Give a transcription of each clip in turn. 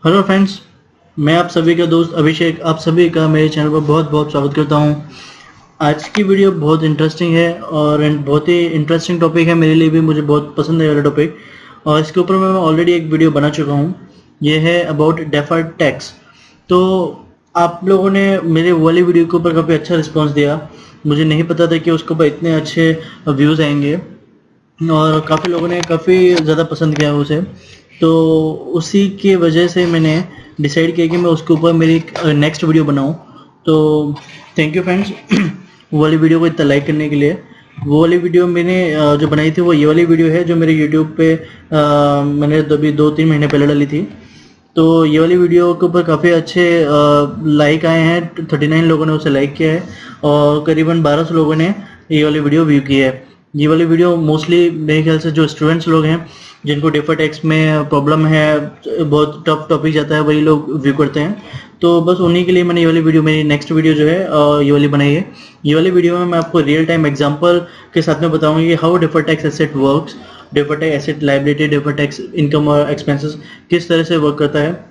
Hello friends, मैं आप सभी का दोस्त अभिषेक आप सभी का मेरे चैनल पर बहुत बहुत स्वागत करता हूं। आज की वीडियो बहुत इंटरेस्टिंग है और बहुत ही इंटरेस्टिंग टॉपिक है मेरे लिए भी, मुझे बहुत पसंद है वाला टॉपिक। और इसके ऊपर मैं ऑलरेडी एक वीडियो बना चुका हूं। ये है अबाउट डेफर्ड टैक्स। तो आप लोगों ने मेरे वाली वीडियो के ऊपर काफ़ी अच्छा रिस्पॉन्स दिया। मुझे नहीं पता था कि उसके ऊपर इतने अच्छे व्यूज़ आएंगे और काफ़ी लोगों ने काफ़ी ज़्यादा पसंद किया उसे। तो उसी की वजह से मैंने डिसाइड किया कि मैं उसके ऊपर मेरी नेक्स्ट वीडियो बनाऊं। तो थैंक यू फ्रेंड्स वो वाली वीडियो को इतना लाइक करने के लिए। वो वाली वीडियो मैंने जो बनाई थी वो ये वाली वीडियो है जो मेरे यूट्यूब पे मैंने अभी 2-3 महीने पहले डाली थी। तो ये वाली वीडियो के ऊपर काफ़ी अच्छे लाइक आए हैं। 39 लोगों ने उसे लाइक किया है और करीबन 1200 लोगों ने ये वाली वीडियो व्यू की है। ये वाली वीडियो मोस्टली मेरे ख्याल से जो स्टूडेंट्स लोग हैं जिनको डेफर्ड टैक्स में प्रॉब्लम है, बहुत टफ टॉपिक जाता है, वही लोग व्यू करते हैं। तो बस उन्हीं के लिए मैंने ये वाली वीडियो, मेरी नेक्स्ट वीडियो जो है ये वाली बनाई है। ये वाली वीडियो में मैं आपको रियल टाइम एग्जांपल के साथ में बताऊंगा कि how deferred tax asset works, deferred tax asset liability, deferred tax income और एक्सपेंसेस किस तरह से वर्क करता है।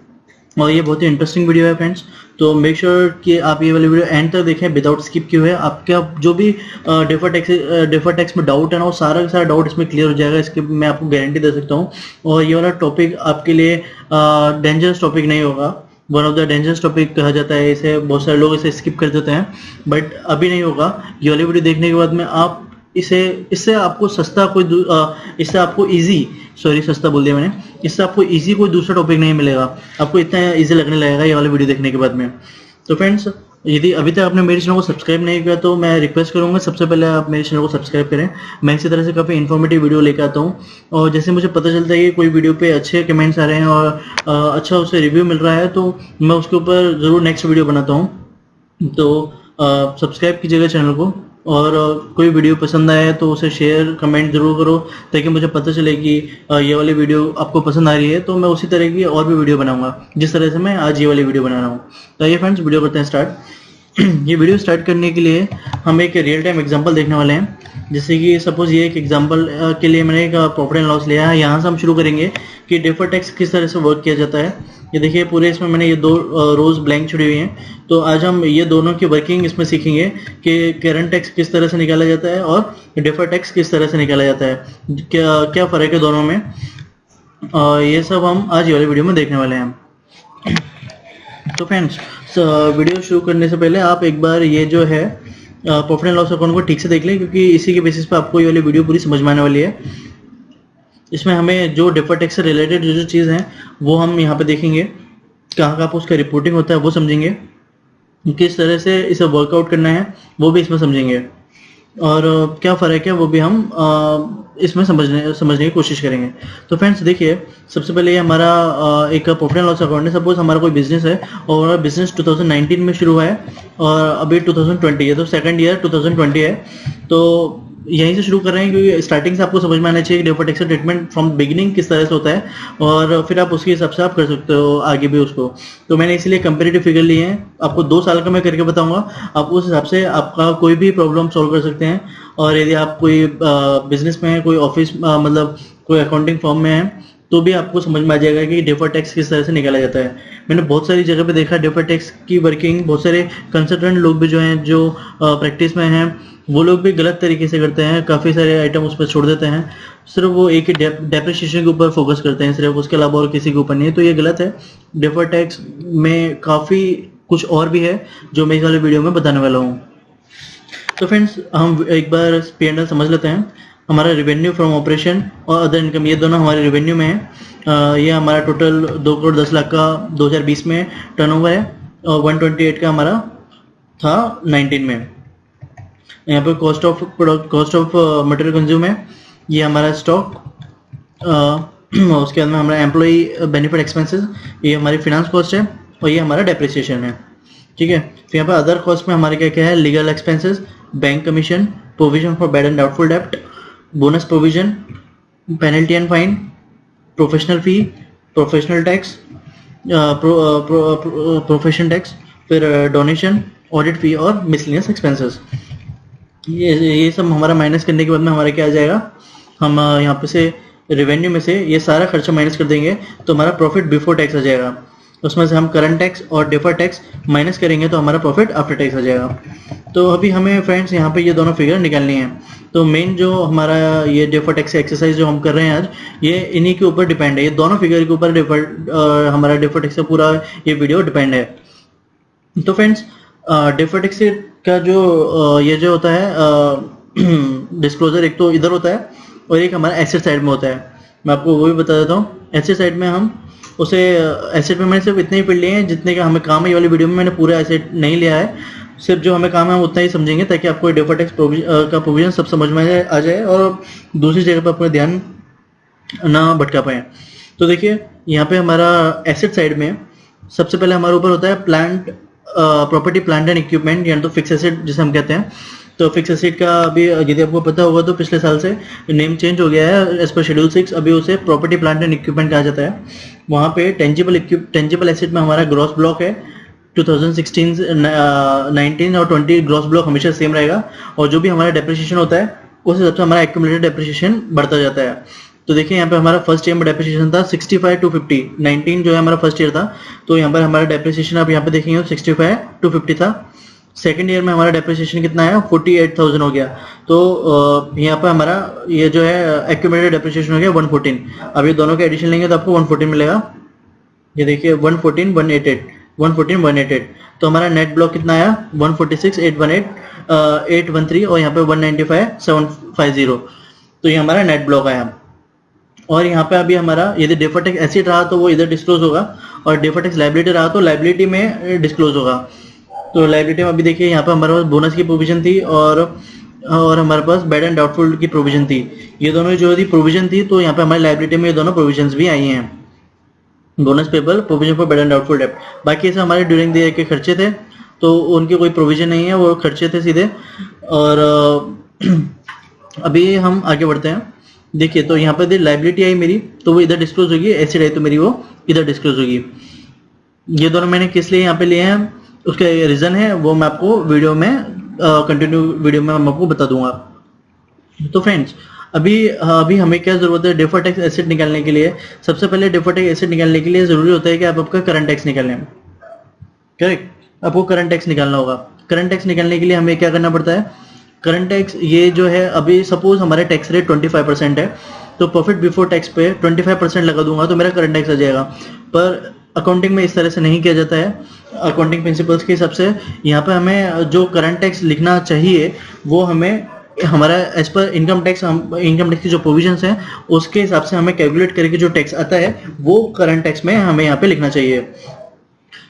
और ये बहुत ही इंटरेस्टिंग वीडियो है फ्रेंड्स। तो मेक श्योर कि आप ये वाली वीडियो एंड तक देखें विदाउट स्किप किए हुए। आपका जो भी डेफर्ड टैक्स में डाउट है ना, वो सारा का सारा डाउट इसमें क्लियर हो जाएगा, इसकी मैं आपको गारंटी दे सकता हूँ। और ये वाला टॉपिक आपके लिए डेंजरस टॉपिक नहीं होगा। One of the dangerous topic कहा जाता है इसे, बहुत सारे लोग इसे स्किप कर देते हैं, बट अभी नहीं होगा। ये वाली वीडियो देखने के बाद में आप इससे आपको इससे आपको इजी, सॉरी सस्ता बोल दिया मैंने, इससे आपको इजी कोई दूसरा टॉपिक नहीं मिलेगा। आपको इतना इजी लगने लगेगा ये वाला वीडियो देखने के बाद में। तो फ्रेंड्स, यदि अभी तक आपने मेरे चैनल को सब्सक्राइब नहीं किया तो मैं रिक्वेस्ट करूंगा सबसे पहले आप मेरे चैनल को सब्सक्राइब करें। मैं इसी तरह से काफ़ी इन्फॉर्मेटिव वीडियो लेकर आता हूँ और जैसे मुझे पता चलता है कि कोई वीडियो पे अच्छे कमेंट्स आ रहे हैं और अच्छा उसे रिव्यू मिल रहा है तो मैं उसके ऊपर ज़रूर नेक्स्ट वीडियो बनाता हूँ। तो सब्सक्राइब कीजिएगा चैनल को और कोई वीडियो पसंद आए तो उसे शेयर कमेंट जरूर करो ताकि मुझे पता चले कि ये वाली वीडियो आपको पसंद आ रही है, तो मैं उसी तरह की और भी वीडियो बनाऊंगा जिस तरह से मैं आज ये वाली वीडियो बना रहा हूँ। तो ये फ्रेंड्स, वीडियो करते हैं स्टार्ट। ये वीडियो स्टार्ट करने के लिए हम एक रियल टाइम एग्जांपल देखने वाले हैं। जैसे कि सपोज ये एक एग्जांपल के लिए मैंने एक प्रॉफिट एंड लॉस लिया है। यहाँ से हम शुरू करेंगे कि डेफर्ड टैक्स किस तरह से वर्क किया जाता है। ये देखिए पूरे इसमें मैंने ये 2 रोज ब्लैंक छोड़ी हुई हैं। तो आज हम ये दोनों की वर्किंग इसमें सीखेंगे कि करंट टैक्स किस तरह से निकाला जाता है और डेफर्ड टैक्स किस तरह से निकाला जाता है, क्या क्या फ़र्क है दोनों में। ये सब हम आज ये वाली वीडियो में देखने वाले हैं। तो फ्रेंड्स, वीडियो शुरू करने से पहले आप एक बार ये जो है प्रॉफिट एंड लॉस अकाउंट को ठीक से देख लें, क्योंकि इसी के बेसिस पे आपको ये वाली वीडियो पूरी समझ में आने वाली है। इसमें हमें जो डेफर्ड टैक्स से रिलेटेड जो चीज़ हैं वो हम यहाँ पे देखेंगे, कहाँ कहाँ पर उसका रिपोर्टिंग होता है वो समझेंगे, किस तरह से इसे वर्कआउट करना है वो भी इसमें समझेंगे, और क्या फ़र्क है वो भी हम इसमें समझने की कोशिश करेंगे। तो फ्रेंड्स देखिए, सबसे पहले ये हमारा एक प्रॉफिट एंड लॉस अकाउंट है। सपोज हमारा कोई बिजनेस है और हमारा बिजनेस 2019 में शुरू हुआ है और अभी 2020 है, तो सेकंड ईयर 2020 है। तो यहीं से शुरू कर रहे हैं क्योंकि स्टार्टिंग से आपको समझ में आना चाहिए कि डेफर्ड टैक्स का ट्रीटमेंट फ्रॉम बिगिनिंग किस तरह से होता है और फिर आप उसके हिसाब से आप कर सकते हो आगे भी उसको। तो मैंने इसीलिए कंपेरेटिव फिगर लिए हैं, आपको 2 साल का मैं करके बताऊंगा, आप उस हिसाब से आपका कोई भी प्रॉब्लम सॉल्व कर सकते हैं। और यदि आप कोई बिजनेस में है, कोई ऑफिस मतलब कोई अकाउंटिंग फर्म में है, तो भी आपको समझ में आ जाएगा कि डेफर्ड टैक्स किस तरह से निकाला जाता है। मैंने बहुत सारी जगह पे देखा डेफर्ड टैक्स की वर्किंग, बहुत सारे कंसल्टेंट लोग भी जो हैं जो प्रैक्टिस में हैं वो लोग भी गलत तरीके से करते हैं, काफ़ी सारे आइटम उस पर छोड़ देते हैं, सिर्फ वो एक ही डेप्रिसिएशन के ऊपर फोकस करते हैं सिर्फ, उसके अलावा और किसी के ऊपर नहीं है। तो ये गलत है। डेफर्ड टैक्स में काफ़ी कुछ और भी है जो मैं इस वाले वीडियो में बताने वाला हूँ। तो फ्रेंड्स, हम एक बार P&L समझ लेते हैं। हमारा रेवेन्यू फ्रॉम ऑपरेशन और अदर इनकम, ये दोनों हमारे रेवेन्यू में है। ये हमारा टोटल 2 करोड़ 10 लाख का 2020 में टर्नओवर है और 128 का हमारा था 19 में। यहाँ पे कॉस्ट ऑफ मटेरियल कंज्यूम है, ये हमारा स्टॉक। उसके बाद में हमारा एम्प्लॉई बेनिफिट एक्सपेंसेस, ये हमारी फिनांस कॉस्ट है और ये हमारा डेप्रिसिएशन है। ठीक है। फिर यहाँ पर अदर कॉस्ट में हमारे क्या क्या है, legal expenses, bank commission, provision for bad and doubtful डेप्ट, bonus provision, penalty and fine, professional fee, professional tax, profession tax, फिर डोनेशन, ऑडिट फी और मिसलिनियस एक्सपेंसेस। ये सब हमारा माइनस करने के बाद में हमारा क्या आ जाएगा, हम यहाँ पे से रेवेन्यू में से ये सारा खर्चा माइनस कर देंगे तो हमारा प्रॉफिट बिफोर टैक्स आ जाएगा। उसमें से हम करंट टैक्स और डिफर टैक्स माइनस करेंगे तो हमारा प्रॉफिट आफ्टर टैक्स आ जाएगा। तो अभी हमें फ्रेंड्स यहाँ पे ये दोनों फिगर निकालनी है। तो मेन जो हमारा ये डिफर टैक्स एक्सरसाइज जो हम कर रहे हैं आज, ये इन्हीं के ऊपर डिपेंड है, ये दोनों फिगर के ऊपर हमारा डिफर टैक्स का पूरा ये वीडियो डिपेंड है। तो फ्रेंड्स डिफर टैक्स का जो ये जो होता है डिस्क्लोजर, एक तो इधर होता है और एक हमारा एसेट साइड में होता है। मैं आपको वो भी बता देता हूँ। एसेट साइड में हम उसे एसेट में मैंने सिर्फ इतने ही पढ़ लिए हैं जितने का हमें काम है। ये वाली वीडियो में मैंने पूरा एसेट नहीं लिया है, सिर्फ जो हमें काम है हम उतना ही समझेंगे ताकि आपको डिफर टैक्स का प्रोविजन सब समझ में आ जाए और दूसरी जगह पर अपना ध्यान ना भटका पाए। तो देखिए यहाँ पे हमारा एसेट साइड में सबसे पहले हमारे ऊपर होता है plant property, plant and equipment, यानी तो फिक्स एसेट जिसे हम कहते हैं। तो फिक्स एसेट का अभी यदि आपको पता होगा तो पिछले साल से नेम चेंज हो गया है एज पर शेड्यूल 6। अभी उसे प्रॉपर्टी, प्लांट एंड इक्विपमेंट कहा जाता है। वहाँ पे टेंजिबल एसेट में हमारा ग्रॉस ब्लॉक है 2016, 19 और 20 ग्रॉस ब्लॉक हमेशा सेम रहेगा, और जो भी हमारा डेप्रिसिएशन होता है उस हिसाब से हमारा एक्यूमुलेटेड डेप्रिसिएशन बढ़ता जाता है। तो देखिए यहाँ पे हमारा फर्स्ट ईयर में डेप्रिसिएशन था 65 to 50, 19 जो है हमारा फर्स्ट ईयर था, तो यहाँ पर हमारा डेप्रिसिएशन आप यहाँ पे देखेंगे 65 to 50 था। सेकंड ईयर में हमारा डेप्रिसिएशन कितना है 48,000 हो गया। तो यहाँ पर हमारा ये जो है एक्यूमुलेटेड डेप्रिसिएशन हो गया 114। अब ये दोनों के एडिशन लेंगे तो आपको 114 मिलेगा। ये देखिए 114 188, तो हमारा नेट ब्लॉक कितना आया 146 813 और यहाँ पे 195 750। तो ये हमारा नेट ब्लॉक आया। और यहाँ पे अभी हमारा यदि डिफर टैक्स एसेट रहा तो वो इधर डिस्क्लोज होगा, और डिफर टैक्स लायबिलिटी रहा तो लायबिलिटी में डिस्क्लोज होगा। तो लायबिलिटी में अभी देखिए यहाँ पे हमारे पास बोनस की प्रोविजन थी और हमारे पास बैड एंड डाउटफुल की प्रोविजन थी। ये दोनों जो थी प्रोविजन थी, तो यहाँ पे हमारी लायबिलिटी में ये दोनों प्रोविजन भी आई हैं, bonus payable, provision for bad and doubtful डेब्ट। बाकी ऐसे हमारे ड्यूरिंग द ईयर के खर्चे थे, तो उनके कोई प्रोविजन नहीं है, वो खर्चे थे सीधे। और अभी हम आगे बढ़ते हैं। देखिए तो यहाँ पे लायबिलिटी आई मेरी तो वो इधर डिस्क्लोज होगी, एसेट आई तो मेरी वो इधर डिस्क्लोज होगी। ये दोनों मैंने किस लिए यहाँ पे लिए हैं, उसका रीजन है वो मैं आपको वीडियो में कंटिन्यू वीडियो में मैं आपको बता दूंगा। तो फ्रेंड्स अभी हमें क्या जरूरत है डिफर टैक्स एसेट निकालने के लिए। सबसे पहले डिफर टैक्स एसेट निकालने के लिए जरूरी होता है कि आप आपका करंट टैक्स निकालें। करेक्ट, आपको करंट टैक्स निकालना होगा। करंट टैक्स निकालने के लिए हमें क्या करना पड़ता है, करंट टैक्स ये जो है अभी सपोज हमारे टैक्स रेट 25% है, तो प्रॉफिट बिफोर टैक्स पे 25% लगा दूंगा तो मेरा करंट टैक्स आ जाएगा। पर अकाउंटिंग में इस तरह से नहीं किया जाता है। अकाउंटिंग प्रिंसिपल्स के हिसाब से यहाँ पे हमें जो करंट टैक्स लिखना चाहिए वो हमें हमारा एज पर इनकम टैक्स की जो प्रोविजंस हैं उसके हिसाब से हमें कैलकुलेट करके जो टैक्स आता है वो करंट टैक्स में हमें यहाँ पे लिखना चाहिए।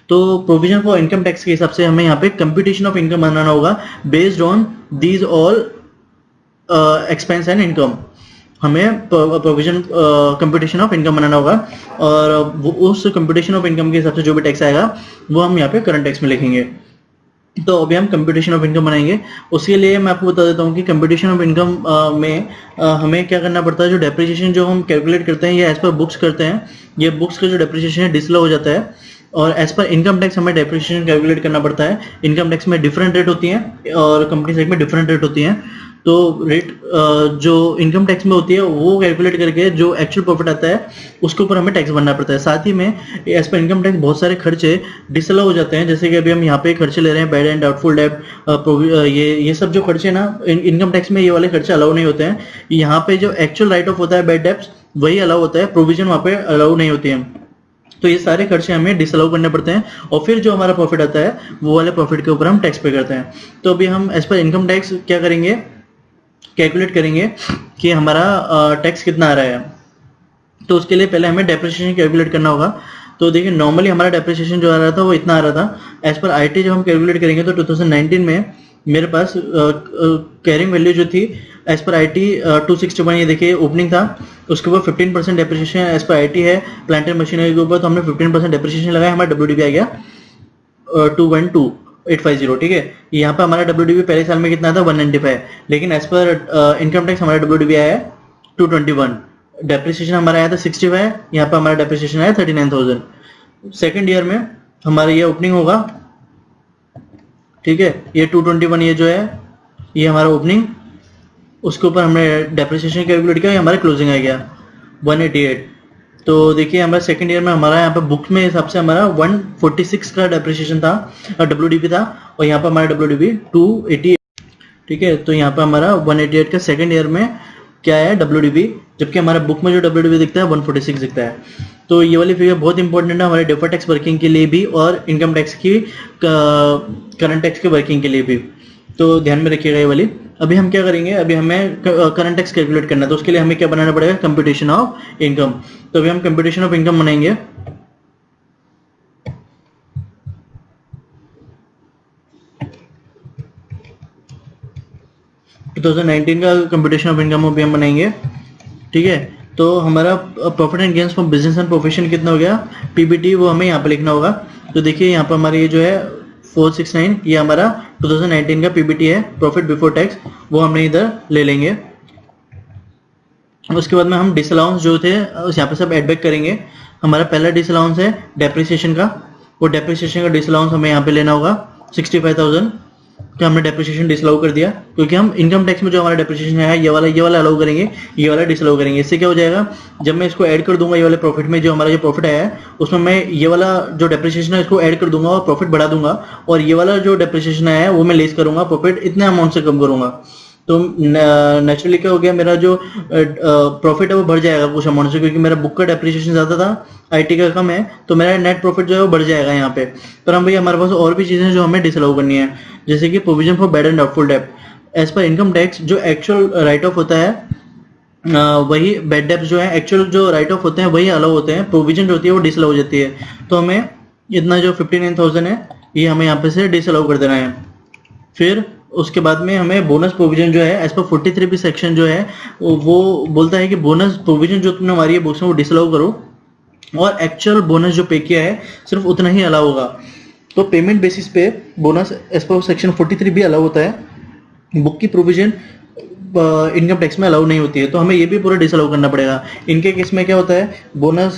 तो प्रोविजन फॉर इनकम टैक्स के हिसाब से हमें यहाँ पे कंप्यूटेशन ऑफ इनकम बनाना होगा based on these all expense and income. हमें प्रोविजन कंप्यूटेशन ऑफ इनकम बनाना होगा, और उस कंप्यूटेशन ऑफ इनकम के हिसाब से जो भी टैक्स आएगा वो हम यहाँ पे करंट टैक्स में लिखेंगे। तो अभी हम कंप्यूटेशन ऑफ इनकम बनाएंगे। उसके लिए मैं आपको बता देता हूँ कि कंप्यूटेशन ऑफ इनकम में हमें क्या करना पड़ता है। जो डेप्रिसिएशन जो हम कैलकुलेट करते हैं ये एज पर बुक्स करते हैं, ये बुक्स का जो डेप्रिसिएशन है डिसअलाउ हो जाता है, और एज पर इनकम टैक्स हमें डेप्रिसिएशन कैलकुलेट करना पड़ता है। इनकम टैक्स में डिफरेंट रेट होती हैं और कंपनी साइड में डिफरेंट रेट होती हैं। तो रेट जो इनकम टैक्स में होती है वो कैलकुलेट करके जो एक्चुअल प्रॉफिट आता है उसके ऊपर हमें टैक्स भरना पड़ता है। साथ ही में एज पर इनकम टैक्स बहुत सारे खर्चे डिसअलाउ हो जाते हैं, जैसे कि अभी हम यहाँ पे खर्चे ले रहे हैं बैड एंड डाउटफुल डेब्ट, ये सब जो खर्चे ना इनकम टैक्स में ये वाले खर्चे अलाउ नहीं होते हैं। यहाँ पे जो एक्चुअल राइट ऑफ होता है बैड डेब्ट्स वही अलाउ होता है, प्रोविजन वहाँ पे अलाउ नहीं होती है। तो ये सारे खर्चे हमें डिसअलाउ करने पड़ते हैं, और फिर जो हमारा प्रॉफिट आता है वो वाले प्रॉफिट के ऊपर हम टैक्स पे करते हैं। तो अभी हम एज पर इनकम टैक्स क्या करेंगे, कैलकुलेट करेंगे कि हमारा टैक्स कितना आ रहा है। तो उसके लिए पहले हमें डेप्रिसिएशन कैलकुलेट करना होगा। तो देखिए नॉर्मली हमारा डेप्रिसिएशन जो आ रहा था वो इतना आ रहा था। एज पर आईटी जब हम कैलकुलेट करेंगे तो 2019 में मेरे पास कैरिंग वैल्यू जो थी एज पर आईटी 261, ये देखिए ओपनिंग था, उसके ऊपर 15% डेप्रिसिएशन एज पर आईटी है प्लांट एंड मशीनरी के ऊपर, तो हमने 15% डेप्रिसिएशन लगाया, हमारा डब्ल्यूडीपी आ गया 212,850। ठीक है, यहाँ पर हमारा डब्ल्यूडीपी पहले साल में कितना था 195, लेकिन एज पर इनकम टैक्स हमारा डब्ल्यूडीपी आया है 221, डेप्रिसिएशन हमारा आया था 65, यहाँ पर हमारा डेप्रिसिएशन आया 39,000। सेकेंड ईयर में हमारा ये ओपनिंग होगा, ठीक है, ये 221 ये जो है ये हमारा ओपनिंग, उसके ऊपर हमने डेप्रिसिएशन कैलकुलेट किया, हमारा क्लोजिंग आ गया 188। तो देखिए हमारा सेकंड ईयर में हमारा यहाँ पे बुक में हिसाब से हमारा 146 का डेप्रिसिएशन था, WDV था, और यहाँ पे हमारा WDV 288, ठीक है। तो यहाँ पे हमारा 188 का सेकंड ईयर में क्या है WDV, जबकि हमारा बुक में जो WDV दिखता है 146 दिखता है। तो ये वाली फिगर बहुत इंपॉर्टेंट है हमारे डेफर्ड टैक्स वर्किंग के लिए भी और इनकम टैक्स की करंट टैक्स की वर्किंग के लिए भी, तो ध्यान में रखिएगा ये वाली। अभी हम क्या करेंगे, अभी हमें करंट टैक्स कैलकुलेट करना है, तो उसके लिए हमें क्या बनाना पड़ेगा, कंप्यूटेशन ऑफ इनकम। तो अभी हम कंप्यूटेशन ऑफ इनकम बनाएंगे। तो 2019 का कंप्यूटेशन ऑफ इनकम अभी हम बनाएंगे, ठीक है। तो हमारा profit and gains from business and profession कितना हो गया, PBT, वो हमें यहाँ पे लिखना होगा। तो देखिए यहाँ पर हमारे ये जो है 469, ये हमारा 2019 का PBT है, प्रॉफिट बिफोर टैक्स, वो हमने इधर ले लेंगे। उसके बाद में हम डिसअलाउंस जो थे यहाँ पे सब एड बैक करेंगे। हमारा पहला डिसअलाउंस है डेप्रिसिएशन का, वो डेप्रिसिएशन का डिसअलाउंस हमें यहाँ पे लेना होगा 65,000 का हमने डेप्रिसिएशन डिसअलाउ कर दिया, क्योंकि हम इनकम टैक्स में जो हमारा डेप्रिसिएशन है ये वाला अलाउ करेंगे, ये वाला डिसअलाउ करेंगे। इससे क्या हो जाएगा, जब मैं इसको ऐड कर दूंगा ये वाले प्रॉफिट में, जो हमारा जो प्रॉफिट आया है उसमें मैं ये वाला जो डेप्रिसिएशन है इसको ऐड कर दूंगा और प्रॉफिट बढ़ा दूंगा, और ये वाला जो डेप्रिसिएशन आया है वो मैं लेस करूंगा, प्रॉफिट इतने अमाउंट से कम करूंगा। तो नेचुरली क्या हो गया, मेरा जो प्रॉफिट है वो बढ़ जाएगा कुछ अमाउंट से, क्योंकि मेरा बुक का डेप्रिसिएशन ज्यादा था, IT का कम है, तो मेरा नेट प्रॉफिट जो है वो बढ़ जाएगा यहाँ पे। पर हम भैया हमारे पास और भी चीजें जो हमें डिसअलाउ करनी है, जैसे कि provision for bad and doubtful डेब्ट। एज पर इनकम टैक्स जो एक्चुअल राइट ऑफ होता है वही बैड डेब्ट जो है, एक्चुअल जो राइट ऑफ होते हैं वही अलाउ होते हैं, प्रोविजन जो होती है वो डिसअलाउ हो जाती है। तो हमें इतना जो 59,000 है ये हमें यहाँ पे से डिसअलाउ कर देना है। फिर उसके बाद में हमें बोनस प्रोविजन जो है एज पर 43B सेक्शन जो है वो बोलता है कि बोनस प्रोविजन जो तुमने हमारी बुक्स में वो डिसअलाउ करो, और एक्चुअल बोनस जो पे किया है सिर्फ उतना ही अलाउ होगा। तो पेमेंट बेसिस पे bonus as per section 43B allow होता है, बुक की प्रोविजन इनकम टैक्स में अलाउ नहीं होती है, तो हमें ये भी पूरा डिसअलाउ करना पड़ेगा। इनके केस में क्या होता है, बोनस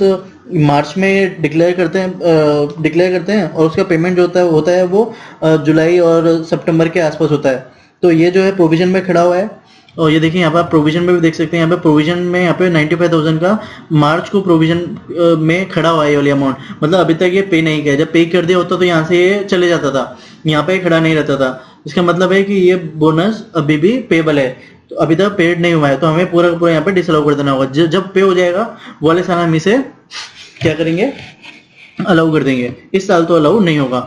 मार्च में डिक्लेयर करते हैं और उसका पेमेंट जो होता है वो जुलाई और सितंबर के आसपास होता है। तो ये जो है प्रोविजन में खड़ा हुआ है, और ये देखिए यहाँ पर आप प्रोविजन में भी देख सकते हैं, यहाँ पे प्रोविजन में यहाँ पे 95,000 का मार्च को प्रोविजन में खड़ा हुआ है ये वाली अमाउंट, मतलब अभी तक ये पे नहीं किया। जब पे कर दिया होता तो यहाँ से ये चले जाता था, यहाँ पे खड़ा नहीं रहता था। इसका मतलब है कि ये बोनस अभी भी पेबल है, तो अभी तक पेड नहीं हुआ है, तो हमें पूरा पूरा यहाँ पे डिसअलाउ कर देना होगा। जब पे हो जाएगा वो वाले साल हम इसे क्या करेंगे, अलाउ कर देंगे। इस साल तो अलाउ नहीं होगा,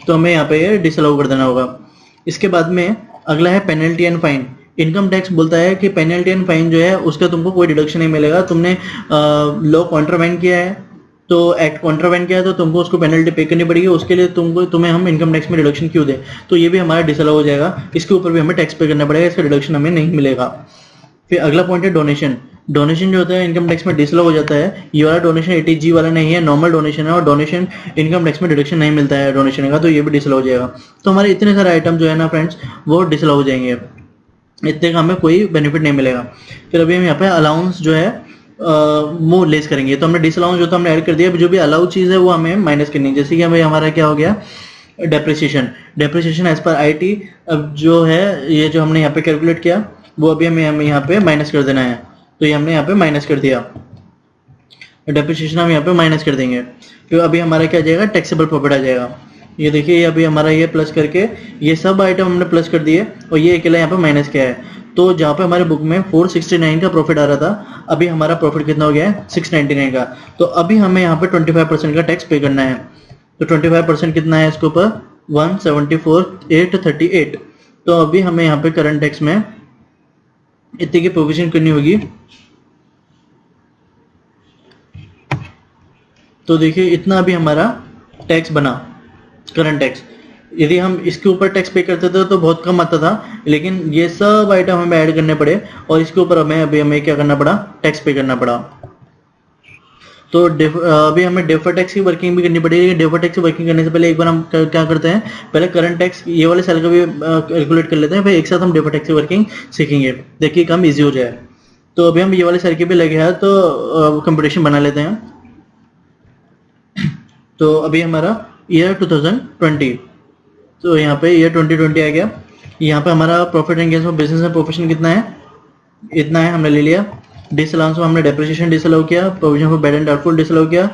तो हमें यहाँ पे डिसअलाउ कर देना होगा। इसके बाद में अगला है penalty and fine. Income tax बोलता है कि पेनल्टी एंड फाइन जो है उसका तुमको कोई डिडक्शन नहीं मिलेगा। तुमने लॉ कॉन्ट्रावेंट किया है, तो एक्ट कॉन्ट्रावेंट किया है, तो तुमको उसको पेनल्टी पे करनी पड़ेगी, उसके लिए तुम्हें हम इनकम टैक्स में डिडक्शन क्यों दें, तो ये भी हमारा डिसअलाउ हो जाएगा। इसके ऊपर भी हमें टैक्स पे करना पड़ेगा, इसका डिडक्शन हमें नहीं मिलेगा। फिर अगला पॉइंट है डोनेशन। डोनेशन जो होता है इनकम टैक्स में डिसअलाउ हो जाता है। ये वाला डोनेशन 80G वाला नहीं है, नॉर्मल डोनेशन है, और डोनेशन इनकम टैक्स में डिडक्शन नहीं मिलता है डोनेशन का, तो ये भी डिसअलाउ हो जाएगा। तो हमारे इतने सारे आइटम जो है ना फ्रेंड्स वो डिसअलाउ हो जाएंगे, इतने का हमें कोई बेनिफिट नहीं मिलेगा। फिर अभी हम यहाँ पे अलाउंस जो है वो लेस करेंगे। तो हमने डिसअलाउंस जो था हमने ऐड कर दिया, जो भी अलाउ चीज है वो हमें माइनस करनी है। जैसे कि हमें हमारा क्या हो गया, डेप्रिसिएशन एज पर IT। अब जो है ये जो हमने यहाँ पे कैलकुलेट किया वो अभी हमें यहाँ पे माइनस कर देना है, तो ये हमने यहाँ पे माइनस कर दिया, डेप्रिसिएशन हम यहाँ पे माइनस कर देंगे। फिर अभी हमारा क्या आ जाएगा, टैक्सेबल प्रॉफिट आ जाएगा। ये देखिए अभी हमारा ये प्लस करके ये सब आइटम हमने प्लस कर दिए, और ये अकेला यहाँ पे माइनस किया है। तो जहाँ पे हमारे बुक में 469 का प्रॉफिट आ रहा था, अभी हमारा प्रॉफिट कितना हो गया है, 699 का। तो अभी हमें यहाँ पे 25% का टैक्स पे करना है। तो 25% कितना है इसके ऊपर, 174,838। तो अभी हमें यहाँ पे करंट टैक्स में इतने की प्रोविजन करनी होगी। तो देखिए इतना अभी हमारा टैक्स बना, करंट टैक्स। यदि हम इसके ऊपर टैक्स पे करते थे तो बहुत कम आता था, लेकिन ये सब आइटम हमें ऐड करने पड़े और इसके ऊपर हमें क्या करना पड़ा, टैक्स पे करना पड़ा। तो अभी हमें डेफर टैक्स की वर्किंग भी करनी पड़ेगी। डेफर टैक्स की वर्किंग करने से पहले एक बार हम क्या करते हैं, पहले करंट टैक्स ये वाले साल का भी कैलकुलेट कर लेते हैं, फिर एक साथ हम डेफर टैक्स की वर्किंग सीखेंगे, देखिए काम ईजी हो जाए। तो अभी हम ये वाले साल के भी लगे हैं, तो कंपटीशन बना लेते हैं। तो अभी हमारा ईयर 2020, तो यहाँ पे ईयर 2020 आ गया। यहाँ पे हमारा profit and gains of business and profession कितना है, इतना है, हमने ले लिया। डिसअलाउंस में हमने डेप्रिसिएशन डिसअलाउ किया, provision for bad and doubtful disallow किया।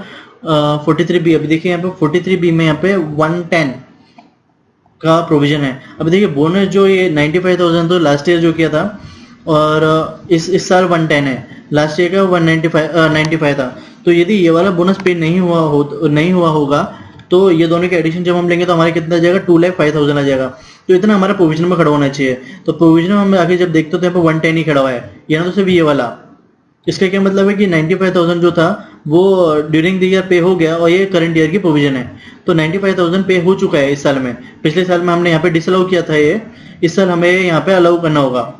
43B, अभी देखिए यहाँ पे 43B में यहाँ पे 110 का प्रोविजन है। अभी देखिए बोनस जो ये 95,000 तो लास्ट ईयर जो किया था, और इस साल 110 है, लास्ट ईयर का 95 था। तो यदि ये वाला बोनस पे नहीं हुआ होगा तो ये दोनों के एडिशन जब हम लेंगे तो हमारे कितना आ जाएगा, 2,05,000 आ जाएगा। तो इतना हमारा प्रोविजन में खड़ा होना चाहिए। तो प्रोविजन में हम आगे जब देखते तो यहाँ पे 110 ही खड़ा हुआ है, ये ना तो सिर्फ ये वाला। इसका क्या मतलब है कि 95,000 जो था वो ड्यूरिंग द ईयर पे हो गया, और ये करंट ईयर की प्रोविजन है। तो 95,000 पे हो चुका है इस साल में। पिछले साल में हमने यहाँ पे डिसअलाउ किया था, ये इस साल हमें यहाँ पे अलाउ करना होगा,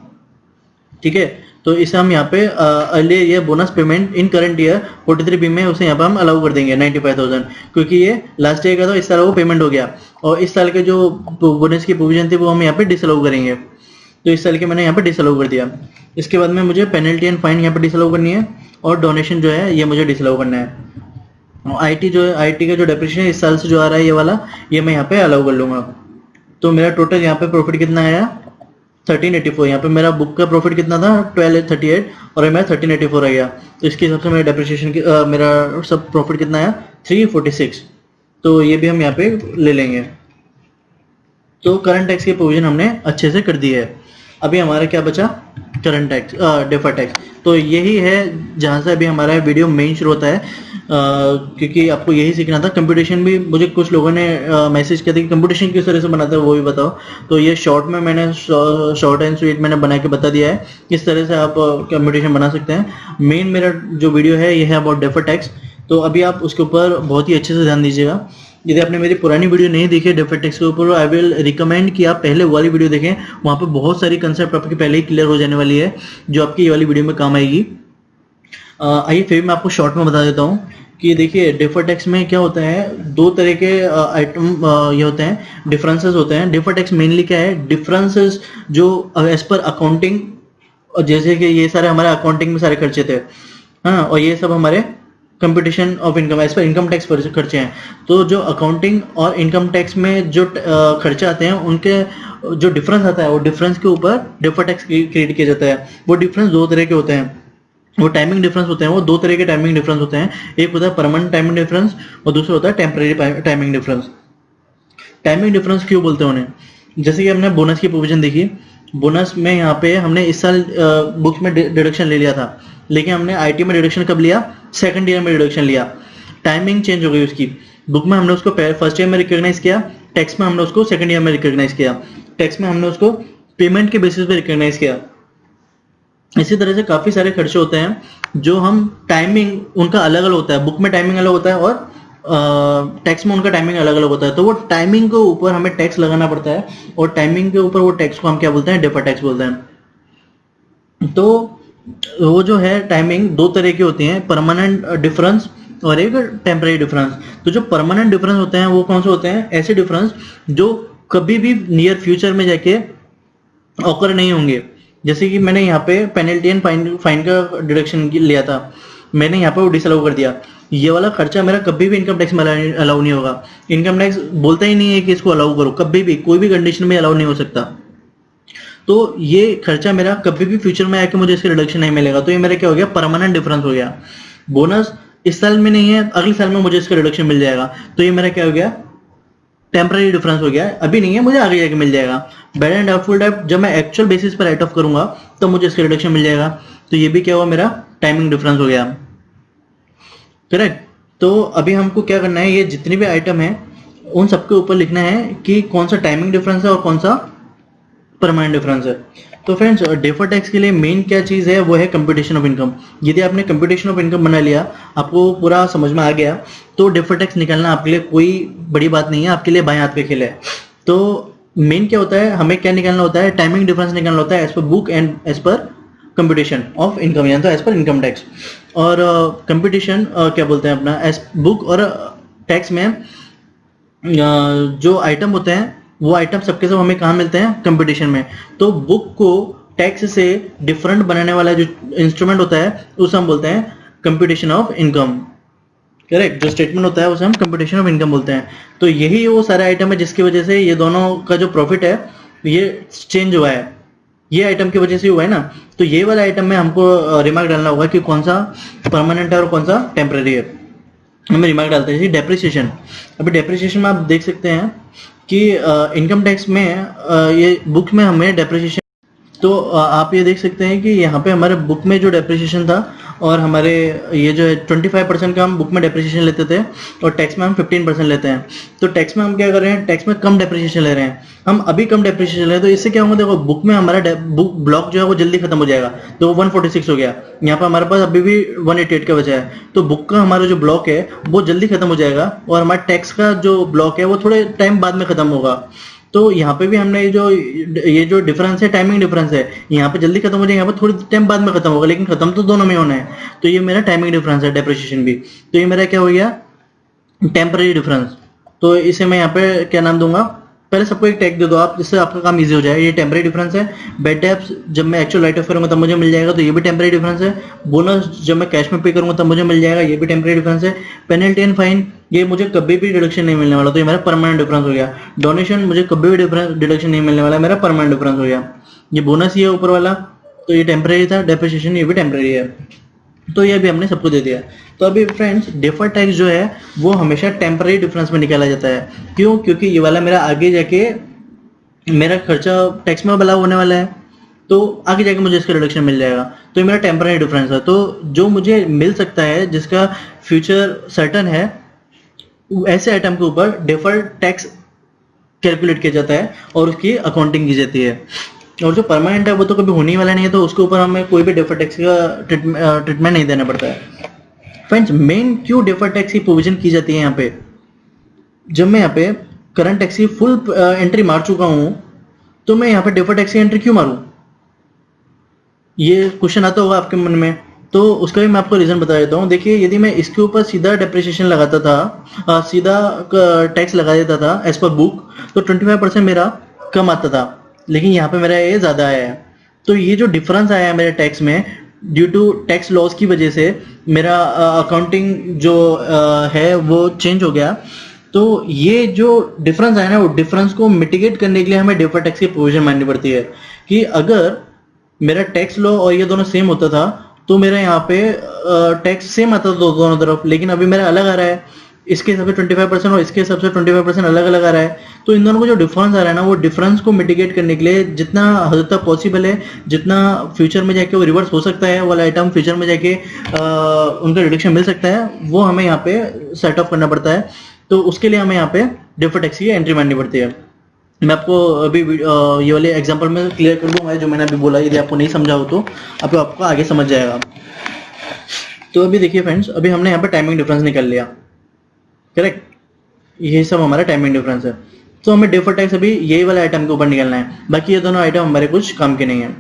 ठीक है। तो इसे हम यहाँ पे अर्लियर ये bonus payment in current year 43B में उसे यहाँ पे हम अलाउ कर देंगे 95,000, क्योंकि ये लास्ट ईयर का था, इस साल वो पेमेंट हो गया, और इस साल के जो बोनस की प्रोविजन थी वो हम यहाँ पे डिसअलाउ करेंगे। तो इस साल के मैंने यहाँ पे डिसअलाउ कर दिया। इसके बाद में मुझे पेनल्टी एंड फाइन यहाँ पे डिसअलाउ करनी है, और डोनेशन जो है ये मुझे डिसअलाउ करना है। आईटी जो है, आईटी का जो डेप्रिसिएशन इस साल से जो आ रहा है ये वाला, ये मैं यहाँ पे अलाउ कर लूंगा। तो मेरा टोटल यहाँ पे प्रॉफिट कितना आया, 1384। यहाँ पे मेरा बुक का प्रॉफिट कितना था, 1238, और ये मेरा 1384 आ गया। तो इसके हिसाब से मेरा डेप्रिसिएशन की मेरा सब प्रॉफिट कितना आया, 346। तो ये भी हम यहाँ पे ले लेंगे। तो करंट टैक्स की प्रोविजन हमने अच्छे से कर दी है। अभी हमारा क्या बचा, करंट टैक्स, डेफर्ड टैक्स। तो यही है जहाँ से अभी हमारा वीडियो मेन शुरू होता है, क्योंकि आपको यही सीखना था। कंप्यूटेशन भी मुझे कुछ लोगों ने मैसेज किया था कि कंप्यूटेशन किस तरह से बनाते हैं वो भी बताओ। तो ये शॉर्ट में मैंने शॉर्ट एंड स्वीट मैंने बना के बता दिया है किस तरह से आप कंप्यूटेशन बना सकते हैं। मेन मेरा जो वीडियो है ये है अबाउट डेफर्ड टैक्स। तो अभी आप उसके ऊपर बहुत ही अच्छे से ध्यान दीजिएगा। यदि आपने मेरी पुरानी वीडियो नहीं देखी डेफर्ड टैक्स के ऊपर, आई विल रिकमेंड कि आप पहले वाली वीडियो देखें। वहाँ पे बहुत सारी कंसेप्ट आपके पहले ही क्लियर हो जाने वाली है, जो आपकी ये वाली वीडियो में काम आएगी। आइए फिर मैं आपको शॉर्ट में बता देता हूँ कि देखिए डेफर्ड टैक्स में क्या होता है, दो तरह के आइटम ये होते हैं, डिफरेंसेस होते हैं। डेफर्ड टैक्स मेनली क्या है, डिफरेंसेस जो एज पर अकाउंटिंग, और जैसे कि ये सारे हमारे अकाउंटिंग में सारे खर्चे थे, हाँ, और ये सब हमारे competition of income as per income tax पर खर्चे हैं। तो जो अकाउंटिंग और इनकम टैक्स में जो खर्चे आते हैं उनके जो डिफरेंस आता है, वो डिफरेंस के ऊपर डेफर्ड टैक्स क्रिएट किया जाता है। वो डिफरेंस दो तरह के होते हैं, वो टाइमिंग डिफरेंस होते हैं। वो दो तरह के टाइमिंग डिफरेंस होते हैं, एक होता है परमानेंट टाइमिंग डिफरेंस और दूसरा होता है temporary timing difference. Timing difference क्यों बोलते हैं उन्हें, जैसे कि हमने बोनस की प्रोविजन देखी। बोनस में यहाँ पे हमने इस साल बुक्स में डिडक्शन ले लिया था, लेकिन हमने आईटी में डिडक्शन कब लिया, सेकंड ईयर में डिडक्शन लिया। टाइमिंग चेंज हो गई उसकी। बुक में हमने उसको फर्स्ट ईयर में रिकॉग्नाइज किया, टैक्स में हमने उसको सेकंड ईयर में रिकॉग्नाइज किया, टैक्स में हमने उसको पेमेंट के बेसिस पे रिकॉग्नाइज किया। इसी तरह से काफी सारे खर्चे होते हैं जो हम टाइमिंग उनका अलग अलग होता है, बुक में टाइमिंग अलग होता है और टैक्स में उनका टाइमिंग अलग अलग होता है। तो वो टाइमिंग के ऊपर हमें टैक्स लगाना पड़ता है, और टाइमिंग के ऊपर वो टैक्स को हम क्या बोलते हैं, डेफर्ड टैक्स बोलते हैं। तो वो जो है टाइमिंग दो तरह की होती है, परमानेंट डिफरेंस और एक टेम्परेरी डिफरेंस। तो जो परमानेंट डिफरेंस होते हैं वो कौन से होते हैं, ऐसे डिफरेंस जो कभी भी नियर फ्यूचर में जाके ऑकर नहीं होंगे। जैसे कि मैंने यहाँ पे पेनल्टी एंड फाइन का डिडक्शन लिया था, मैंने यहाँ पे वो डिसअलाउ कर दिया। ये वाला खर्चा मेरा कभी भी इनकम टैक्स में अलाउ नहीं होगा। इनकम टैक्स बोलता ही नहीं है कि इसको अलाउ करो, कभी भी कोई भी कंडीशन में अलाउ नहीं हो सकता। तो ये खर्चा मेरा कभी भी फ्यूचर में आके मुझे इसका रिडक्शन नहीं मिलेगा। तो ये मेरा क्या हो गया, परमानेंट डिफरेंस हो गया। बोनस इस साल में नहीं है, अगले साल में मुझे इसका रिडक्शन मिल जाएगा। तो ये मेरा क्या हो गया, टेम्पररी डिफरेंस हो गया, अभी नहीं है, मुझे आगे जाके मिल जाएगा। बैड एंड डाउटफुल डेट जब मैं एक्चुअल बेसिस पर राइट ऑफ करूंगा तो मुझे इसका रिडक्शन मिल जाएगा। तो ये भी क्या हुआ, मेरा टाइमिंग डिफरेंस हो गया, करेक्ट। तो अभी हमको क्या करना है, ये जितनी भी आइटम है उन सबके ऊपर लिखना है कि कौन सा टाइमिंग डिफरेंस है और कौन सा परमानेंट डिफरेंस है। तो फ्रेंड्स डेफर्ड टैक्स के लिए मेन क्या चीज़ है, वो है कंप्यूटेशन ऑफ इनकम। यदि आपने कंप्यूटेशन ऑफ इनकम बना लिया, आपको पूरा समझ में आ गया, तो डेफर्ड टैक्स निकालना आपके लिए कोई बड़ी बात नहीं है, आपके लिए बाएं हाथ पे खेल है। तो मेन क्या होता है, हमें क्या निकालना होता है, टाइमिंग डिफरेंस निकालना होता है as per book and as per computation of income, यानी तो एज पर इनकम टैक्स। और कंप्यूटेशन क्या बोलते हैं अपना, एज बुक और टैक्स में जो आइटम होते हैं वो आइटम सबके सब हमें कहाँ मिलते हैं, कंप्यूटेशन में। तो बुक को टैक्स से डिफरेंट बनाने वाला जो इंस्ट्रूमेंट होता है उसे हम बोलते हैं कंप्यूटेशन ऑफ इनकम, करेक्ट। जो स्टेटमेंट होता है उसे हम कंप्यूटेशन ऑफ इनकम बोलते हैं। तो यही वो सारे आइटम है जिसकी वजह से ये दोनों का जो प्रॉफिट है ये चेंज हुआ है। ये आइटम की वजह से हुआ है ना, तो ये वाला आइटम में हमको रिमार्क डालना होगा कि कौन सा परमानेंट है और कौन सा टेम्पररी है। हमें रिमार्क डालते हैं। डेप्रिसिएशन, अभी डेप्रिसिएशन में आप देख सकते हैं कि इनकम टैक्स में ये बुक में हमें डेप्रिसिएशन, तो आप ये देख सकते हैं कि यहाँ पे हमारे बुक में जो डेप्रिसिएशन था और हमारे ये जो है 25% का हम बुक में डेप्रिसिएशन लेते थे और टैक्स में हम 15% लेते हैं। तो टैक्स में हम क्या कर रहे हैं, टैक्स में कम डेप्रिसिएशन ले रहे हैं, हम अभी कम डेप्रिसिएशन ले रहे हैं। तो इससे क्या होगा, देखो बुक में हमारा बुक ब्लॉक जो है वो जल्दी खत्म हो जाएगा, तो 146 हो गया। यहाँ पर हमारे पास अभी भी 188 का बचा है, तो बुक का हमारा जो ब्लॉक है वो जल्दी खत्म हो जाएगा और हमारा टैक्स का जो ब्लॉक है वो थोड़े टाइम बाद में खत्म होगा। तो यहाँ पे भी हमने ये जो डिफरेंस है, टाइमिंग डिफरेंस है, यहाँ पे जल्दी खत्म हो जाएगा, यहाँ पे थोड़ी टाइम बाद में खत्म होगा, लेकिन खत्म तो दोनों में होना है। तो ये मेरा टाइमिंग डिफरेंस है, डेप्रिसिएशन भी। तो ये मेरा क्या हो गया, टेम्पररी डिफरेंस। तो इसे मैं यहाँ पे क्या नाम दूंगा, पहले सबको एक टैग दे दो आप, जिससे आपका काम इजी हो जाए। ये टेम्पररी डिफरेंस है। बेड डेप्स जब मैं एक्चुअल राइट ऑफ करूंगा तब मुझे मिल जाएगा, तो ये भी टेम्पररी डिफरेंस है। बोनस जब मैं कैश में पे करूंगा तब मुझे मिल जाएगा, ये भी टेम्पररी डिफरेंस है। पेनल्टी एंड फाइन, ये मुझे कभी भी डिडक्शन नहीं मिलने वाला, तो ये मेरा परमानेंट डिफरेंस हो गया। डोनेशन, मुझे कभी भी डिडक्शन नहीं मिलने वाला, मेरा परमानेंट डिफरेंस हो गया। ये बोनस ही है ऊपर वाला, तो ये टेम्पररी था। डेप्रिसिएशन ये भी टेम्पररी है। तो ये भी हमने सबको दे दिया। तो अभी फ्रेंड्स, डिफर्ड टैक्स जो है वो हमेशा टेम्पररी डिफरेंस में निकाला जाता है। क्यों? क्योंकि ये वाला मेरा आगे जाके मेरा खर्चा टैक्स में बला होने वाला है, तो आगे जाके मुझे इसका रिडक्शन मिल जाएगा। तो ये मेरा टेम्पररी डिफरेंस है। तो जो मुझे मिल सकता है, जिसका फ्यूचर सर्टन है, ऐसे आइटम के ऊपर डिफर्ड टैक्स कैलकुलेट किया जाता है और उसकी अकाउंटिंग की जाती है। और जो परमानेंट है वो तो कभी होने वाला नहीं है, तो उसके ऊपर हमें कोई भी डिफर्ड टैक्स का ट्रीटमेंट नहीं देना पड़ता है। फ्रेंड्स, मेन क्यों डिफर्ड टैक्स की प्रोविजन की जाती है यहाँ पे, जब मैं यहाँ पे करंट टैक्स की फुल एंट्री मार चुका हूं, तो मैं यहाँ पे डिफर्ड टैक्स की एंट्री क्यों मारूं? ये क्वेश्चन आता होगा आपके मन में, तो उसका भी मैं आपको रीजन बता देता हूँ। देखिए, यदि मैं इसके ऊपर सीधा डेप्रिसिएशन लगाता था, सीधा टैक्स लगा देता था एज पर बुक, तो 25% मेरा कम आता था, लेकिन यहाँ पे मेरा ये ज्यादा आया है। तो ये जो डिफरेंस आया है मेरे टैक्स में, ड्यू टू टैक्स लॉस की वजह से मेरा अकाउंटिंग जो है वो चेंज हो गया। तो ये जो डिफरेंस आया ना, वो डिफरेंस को मिटिगेट करने के लिए हमें डिफर्ड टैक्स की प्रोविजन माननी पड़ती है। कि अगर मेरा टैक्स लॉ और ये दोनों सेम होता था, तो मेरा यहाँ पे टैक्स सेम आता था दोनों तरफ, लेकिन अभी मेरा अलग आ रहा है। इसके हिसाब से 25% और इसके हिसाब से 25% अलग अलग आ रहा है। तो इन दोनों को जो डिफरेंस आ रहा है ना, वो डिफरेंस को मिटिगेट करने के लिए जितना हद तक पॉसिबल है, जितना फ्यूचर में जाके वो रिवर्स हो सकता है, वाला आइटम फ्यूचर में जाके उनका रिडक्शन मिल सकता है, वो हमें यहाँ पे सेट ऑफ करना पड़ता है। तो उसके लिए हमें यहाँ पे डिफर्ड टैक्स की एंट्री मारनी पड़ती है। मैं आपको अभी ये वाले एग्जांपल में क्लियर कर दूंगा जो मैंने अभी बोला। यदि आपको नहीं समझा हो तो आपको आगे समझ जाएगा। तो अभी देखिए फ्रेंड्स, अभी हमने यहाँ पे टाइमिंग डिफरेंस निकाल लिया, करेक्ट। ये सब हमारा टाइमिंग डिफरेंस है। तो हमें डिफर्ड टैक्स अभी यही वाले आइटम के ऊपर निकालना है, बाकी ये दोनों आइटम हमारे कुछ काम के नहीं है।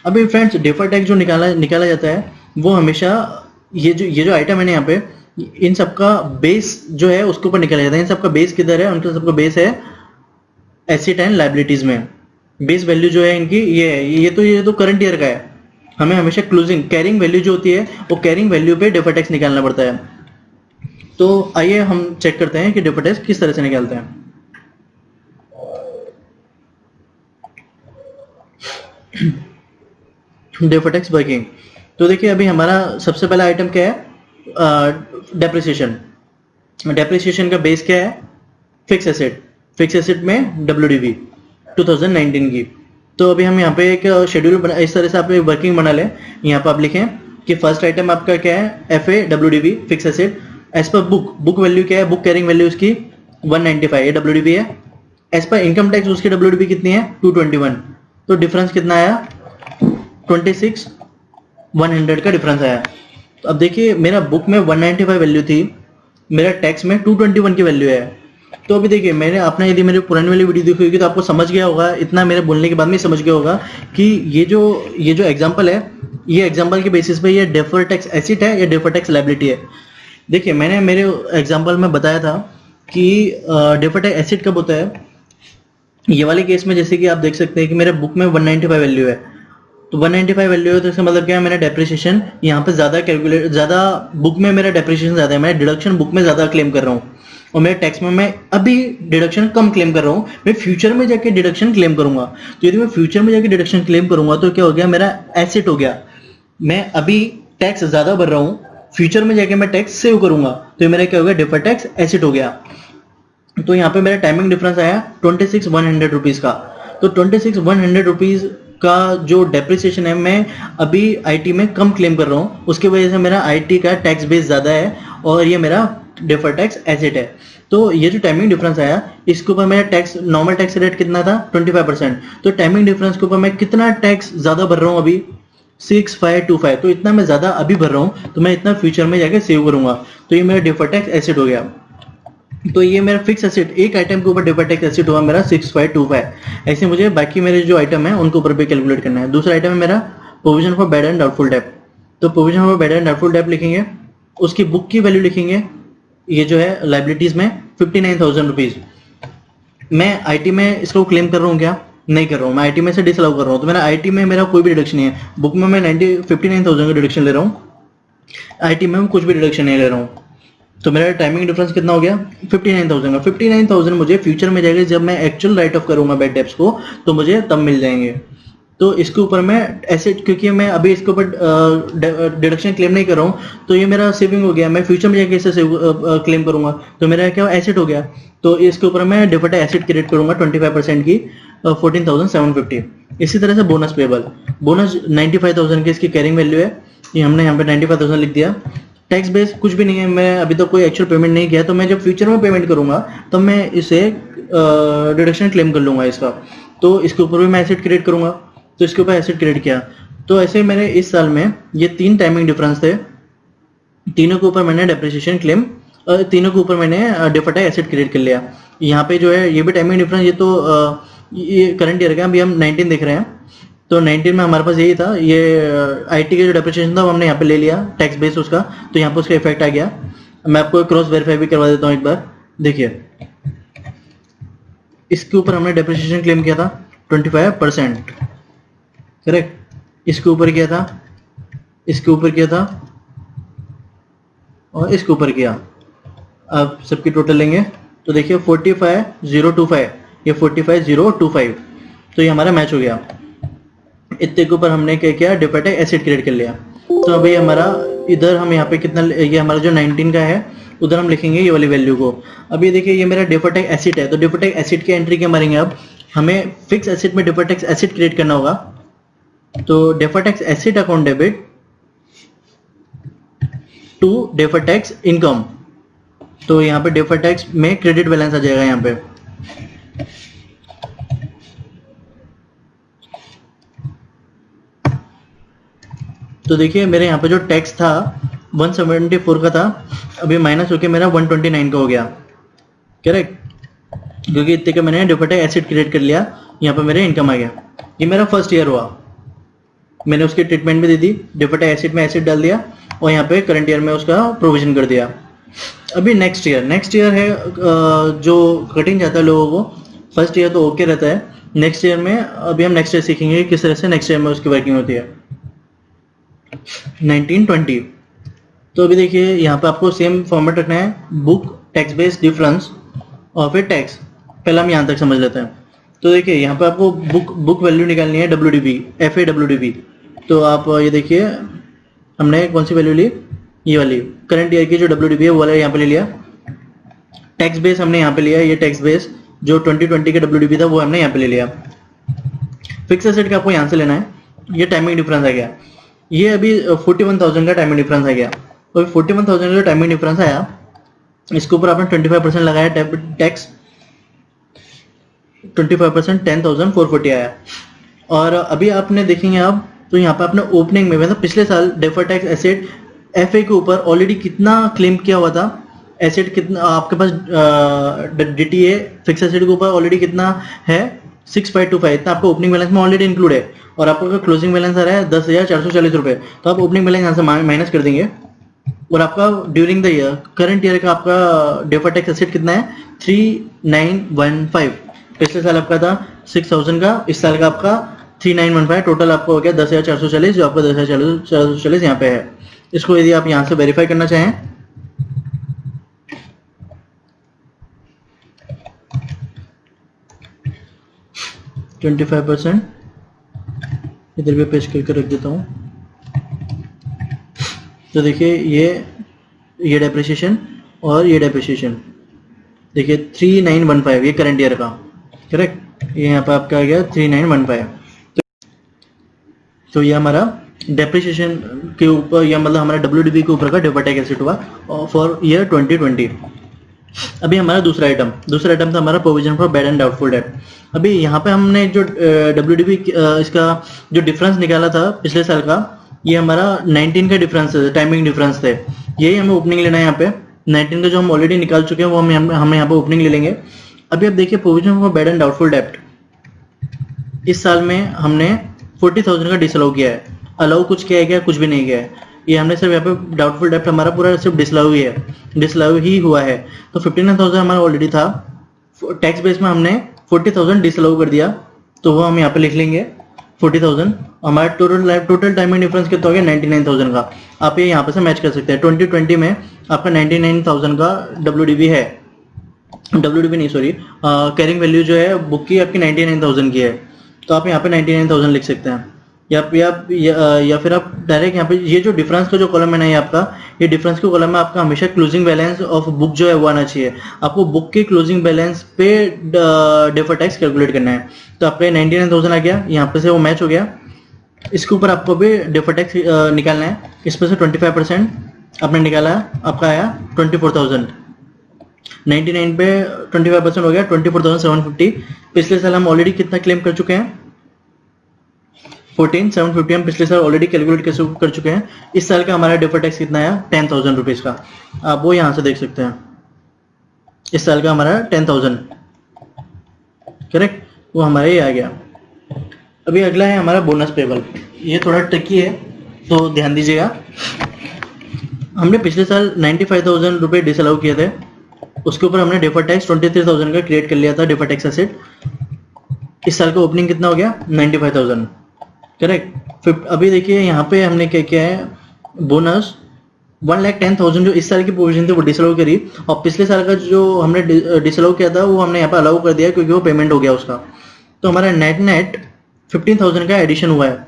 अभी फ्रेंड्स, डिफर्ड टैक्स जो निकाला जाता है, वो हमेशा ये जो आइटम है ना यहाँ पे, इन सबका बेस जो है उसके ऊपर निकाला जाता है। इन सबका बेस किधर है? उनका सबका बेस है एसेट एंड लायबिलिटीज में। बेस वैल्यू जो है इनकी ये है। ये तो करंट ईयर का है। हमें हमेशा क्लोजिंग कैरिंग वैल्यू जो होती है, वो कैरिंग वैल्यू पे डिफर्ड टैक्स निकालना पड़ता है। तो आइए हम चेक करते हैं कि डिफर्ड टैक्स किस तरह से निकालते हैं। Deferred tax working. तो देखिए, अभी हमारा सबसे पहला आइटम क्या है? डेप्रिसिएशन। डेप्रिसिएशन का बेस क्या है? Fix asset. फिक्स एसेट में WDV 2019 की। तो अभी हम यहाँ पे एक शेड्यूल इस तरह से आप वर्किंग बना लें। यहाँ पे आप लिखें कि फर्स्ट आइटम आपका क्या है? FAWDV fixed asset as per book value क्या है? बुक कैरिंग वैल्यू उसकी 195, ये WDV है। एज पर इनकम टैक्स उसकी WDV कितनी है? 221। तो डिफरेंस कितना आया? 26,100 का डिफरेंस आया। तो अब देखिए, मेरा बुक में 195 वैल्यू थी, मेरा टैक्स में 221 की वैल्यू है। तो अभी देखिए, मैंने आपने यदि मेरी पुरानी वाली वीडियो देखी होगी तो आपको समझ गया होगा, इतना मेरे बोलने के बाद में समझ गया होगा कि ये जो एग्जांपल है, ये एग्जांपल के बेसिस पे ये डिफर्ड टैक्स एसेट है या डिफर्ड टैक्स लायबिलिटी है। देखिए, मैंने मेरे एग्जांपल में बताया था कि डिफर्ड टैक्स एसेट कब होता है। ये वाले केस में जैसे कि आप देख सकते हैं कि मेरे बुक में 195 वैल्यू है, तो 195 वैल्यू है, तो इसका मतलब क्या है? मेरा डेप्रिसिएशन यहाँ पे ज्यादा बुक में मेरा डेप्रिसिएशन ज्यादा है, मैं डिडक्शन बुक में ज्यादा क्लेम कर रहा हूँ। और मेरे टैक्स में मैं अभी डिडक्शन कम क्लेम कर रहा हूँ, मैं फ्यूचर में जाके डिडक्शन क्लेम करूंगा। तो यदि मैं फ्यूचर में जाके डिडक्शन क्लेम करूंगा तो क्या हो गया, मेरा एसेट हो गया। मैं अभी टैक्स ज्यादा भर रहा हूँ, फ्यूचर में जाके मैं टैक्स सेव करूंगा तो ये मेरा क्या हो गया, डिफर्ड टैक्स एसेट हो गया। तो यहाँ पे मेरा टाइमिंग डिफरेंस आया 26,100 रुपीज का। तो 26,100 रुपीज का जो डेप्रिसिएशन है मैं अभी आईटी में कम क्लेम कर रहा हूँ, उसकी वजह से मेरा आईटी का टैक्स बेस ज्यादा है और ये मेरा डिफर्ड टैक्स एसेट है। तो ये जो टाइमिंग डिफरेंस आया इसके ऊपर मेरा टैक्स नॉर्मल टैक्स रेट कितना था 25%। तो टाइमिंग डिफरेंस के ऊपर मैं कितना टैक्स ज्यादा भर रहा हूँ अभी 6525। तो इतना मैं ज्यादा अभी भर रहा हूँ तो मैं इतना फ्यूचर में जाके सेव करूंगा। तो ये मेरा डिफर्ड टैक्स एसेट हो गया। तो ये मेरा फिक्स एसेट एक आइटम के ऊपर डिफर्ड टैक्स एसेट हुआ मेरा 6525। ऐसे मुझे बाकी मेरे जो आइटम है उनके ऊपर भी कैलकुलेट करना है। दूसरा आइटम है मेरा provision for bad and doubtful debt. तो provision for bad and doubtful debt लिखेंगे, उसकी बुक की वैल्यू लिखेंगे, ये जो है लाइबिलिटीज में 59,000 रुपीज। मैं आईटी में इसको क्लेम कर रहा हूँ क्या, नहीं कर रहा हूँ, मैं आईटी में से डिसअलाउ कर रहा हूँ। तो मेरा आईटी में मेरा कोई भी डिडक्शन नहीं है, बुक में मैं 59,000 का डिडक्शन ले रहा हूँ, आईटी में कुछ भी डिडक्शन नहीं ले रहा हूँ। तो मेरा टाइमिंग डिफरेंस कितना हो गया 59,000 का। 59,000 मुझे फ्यूचर में जाएगा जब मैं एक्चुअल राइट ऑफ करूंगा बैड डेब्ट्स को तो मुझे तब मिल जाएंगे। तो इसके ऊपर मैं एसेट, क्योंकि मैं अभी इसके ऊपर डिडक्शन क्लेम नहीं कर रहा हूँ तो ये मेरा सेविंग हो गया, मैं फ्यूचर में जाके इसे क्लेम करूंगा तो मेरा क्या एसेट हो गया। तो इसके ऊपर मैं डिफर्ड एसेट क्रिएट करूंगा 25% की 14,750। इसी तरह से बोनस पेबल, बोनस 95,000 की इसकी कैरिंग वैल्यू है, ये हमने यहाँ पे 95,000 लिख दिया। टैक्स बेस कुछ भी नहीं है, मैं अभी तक कोई एक्चुअल पेमेंट नहीं किया, तो मैं जब फ्यूचर में पेमेंट करूंगा तो मैं इसे डिडक्शन क्लेम कर लूंगा इसका। तो इसके ऊपर भी मैं एसेट क्रिएट करूंगा, तो इसके ऊपर एसेट क्रिएट किया। तो ऐसे मेरे इस साल में ये 3 टाइमिंग डिफरेंस थे, तीनों के ऊपर मैंने डेप्रिसिएशन क्लेम, तीनों के ऊपर मैंने डिफर्ड एसेट क्रिएट कर लिया। यहाँ पे जो है ये भी टाइमिंग डिफरेंस, ये तो ये करंट ईयर का, अभी हम 19 देख रहे हैं। तो 19 में हमारे पास यही था, ये आईटी का जो डेप्रिसिएशन था वो हमने यहाँ पे ले लिया टैक्स बेस उसका, तो यहाँ पे उसका इफेक्ट आ गया। मैं आपको क्रॉस वेरीफाई भी करवा देता हूँ एक बार, देखिए इसके ऊपर हमने डेप्रिसिएशन क्लेम किया था 25%, करेक्ट। इसके ऊपर किया था, इसके ऊपर किया था और इसके ऊपर किया। अब सबकी टोटल लेंगे तो देखिए 45,025, ये 45,025, तो ये हमारा मैच हो गया। इतने के ऊपर हमने क्या किया, डिफर्ड एसेट क्रिएट कर लिया। तो अभी हमारा इधर हम यहाँ पे कितना, ये हमारा जो 19 का है उधर हम लिखेंगे ये वाली वैल्यू को। अभी देखिए ये मेरा डिफर्ड एसेट है, तो डिफर्ड एसेट की एंट्री क्या मारेंगे, अब हमें फिक्स एसेट में डिफर्ड एसेट क्रिएट करना होगा। तो deferred tax asset account debit to deferred tax income, तो यहाँ पे डिफर्ड टैक्स में क्रेडिट बैलेंस आ जाएगा यहाँ पे। तो देखिए मेरे यहाँ पे जो टैक्स था 174 का था, अभी माइनस होके मेरा 129 का हो गया, करेक्ट, क्योंकि इतने का मैंने डिफर्ड टैक्स एसेट क्रिएट कर लिया। यहाँ पे मेरा इनकम आ गया। ये मेरा फर्स्ट ईयर हुआ, मैंने उसकी ट्रीटमेंट भी दे दी, डिफर्ड टैक्स एसेट में एसेट डाल दिया और यहाँ पे करंट ईयर में उसका प्रोविजन कर दिया। अभी नेक्स्ट ईयर है जो कटिंग जाता है लोगों को, फर्स्ट ईयर तो ओके रहता है, नेक्स्ट ईयर में अभी हम नेक्स्ट ईयर सीखेंगे किस तरह से नेक्स्ट ईयर में उसकी वर्किंग होती है। 1920, तो अभी देखिए यहाँ पे आपको सेम फॉर्मेट रखना है, बुक, टैक्स बेस, डिफरेंस और फिर टैक्स। पहले हम यहाँ तक समझ लेते हैं। तो देखिए यहाँ पे आपको बुक वैल्यू निकालनी है WDV, FAWDV। तो आप ये देखिए हमने कौन सी वैल्यू ली, ये वाली करंट ईयर की जो WDV है वो वाला यहाँ पे ले लिया। टैक्स बेस हमने यहाँ पे लिया, ये टैक्स बेस जो 2020 का WDV था वो हमने यहाँ पे ले लिया। फिक्स एसेट का आपको यहाँ से लेना है, ये टाइमिंग डिफरेंस आ गया। ये अभी 41,000 का टाइमिंग डिफरेंस आ गया। तो 41,000 का टाइमिंग डिफरेंस आया, इसके ऊपर आपने 25% लगाया टैक्स, 25% 10,440 आया। और अभी आपने देखेंगे आप तो यहाँ पे आपने ओपनिंग में मतलब पिछले साल डिफर्ड टैक्स एसेट FA के ऊपर ऑलरेडी कितना क्लेम किया हुआ था, एसेट कितना आपके पास DTA फिक्स एसेट के ऊपर ऑलरेडी कितना है 6525, इतना आपका ओपनिंग बैलेंस में ऑलरेडी इंक्लूड है। और आपका क्लोजिंग बैलेंस आ रहा है 10,440 रुपए, तो आप ओपनिंग बैलेंस यहाँ से माइनस कर देंगे और आपका during the year current year का आपका डिफर्ड टैक्स एसेट कितना है 3915। पिछले साल आपका था 6,000 का, इस साल का आपका 3915, टोटल आपको हो गया 10,440, जो आपका 10,440 यहाँ पे है। इसको यदि आप यहाँ से वेरीफाई करना चाहें 25%, इधर भी पेस्ट करके रख देता हूँ। तो देखिए ये डेप्रिसिएशन और ये डेप्रिसिएशन, देखिए 3915 ये करंट ईयर का, करेक्ट। ये यहाँ पर आपका आ गया 3915। तो ये हमारा डेप्रिसिएशन के ऊपर, या मतलब हमारा WDV के ऊपर का डेफर्ड टैक्स एसेट हुआ फॉर ईयर 2020। अभी हमारा दूसरा आइटम था हमारा provision for bad and doubtful date. अभी यहाँ पे हमने जो WDV इसका जो डिफरेंस निकाला था पिछले साल का, ये हमारा 19 का डिफरेंस है, टाइमिंग डिफरेंस थे। यही हमें ओपनिंग लेना है यहाँ पे। 19 का जो हम ऑलरेडी निकाल चुके हैं वो हम यहाँ पे ओपनिंग ले लेंगे। अभी आप देखिए provision for bad and doubtful date, इस साल में हमने 40,000 का डिसअलाउ किया है। अलाउ कुछ किया है क्या? कुछ भी नहीं किया है। ये हमने सिर्फ यहाँ पे डाउटफुल डेप्ट हमारा पूरा सिर्फ डिसअलाउ ही है, डिसअलाउ ही हुआ है। तो 59,000 हमारा ऑलरेडी था, टैक्स बेस में हमने 40,000 डिसअलाउ कर दिया, तो वो हम यहाँ पे लिख लेंगे 40,000। हमारा टोटल टाइमिंग डिफरेंस कितना हो गया? 99,000 का। आप ये यहाँ पे से मैच कर सकते हैं। 2020 में आपका 99,000 का WDV है, WDV नहीं सॉरी, कैरिंग वैल्यू जो है बुक की आपकी 99,000 की है, तो आप यहाँ पे 99,000 लिख सकते हैं। या फिर आप डायरेक्ट यहाँ पे ये जो डिफरेंस का जो कॉलम है ना, ये आपका ये डिफरेंस के कॉलम में आपका हमेशा क्लोजिंग बैलेंस ऑफ बुक जो है वो आना चाहिए। आपको बुक के क्लोजिंग बैलेंस पे डेफर्ड टैक्स कैलकुलेट करना है। तो आपका 99,000 आ गया, यहाँ पे से वो मैच हो गया। इसके ऊपर आपको भी डेफर्ड टैक्स निकालना है। इस पर से 25% आपने निकाला, आपका आया 24,000। 99 पे 25% हो गया 24,750। पिछले साल हम ऑलरेडी कितना क्लेम कर चुके हैं? 14,750 हम पिछले साल ऑलरेडी कैलकुलेट कर चुके हैं। इस साल का हमारा डेफर्ड टैक्स कितना आया? 10,000 रुपीज का। आप वो यहाँ से देख सकते हैं, इस साल का हमारा 10,000, करेक्ट, वो हमारा ये आ गया। अभी अगला है हमारा बोनस पेबल। ये थोड़ा ट्रिकी है, तो ध्यान दीजिएगा। हमने पिछले साल 95,000 रुपये डिसअलाउ किए थे, उसके ऊपर हमने डेफर्ड टैक्स 23,000 का क्रिएट कर लिया था डेफर्ड टैक्स एसेट। इस साल का ओपनिंग कितना हो गया? 95,000, करेक्ट। अभी देखिए यहाँ पे हमने क्या किया है, बोनस 1,10,000 जो इस साल की प्रोविजन थी वो डिसअलाउ करी, और पिछले साल का जो हमने डिसअलाउ किया था वो हमने यहाँ पे अलाउ कर दिया क्योंकि वो पेमेंट हो गया उसका। तो हमारा नेट 15,000 का एडिशन हुआ है।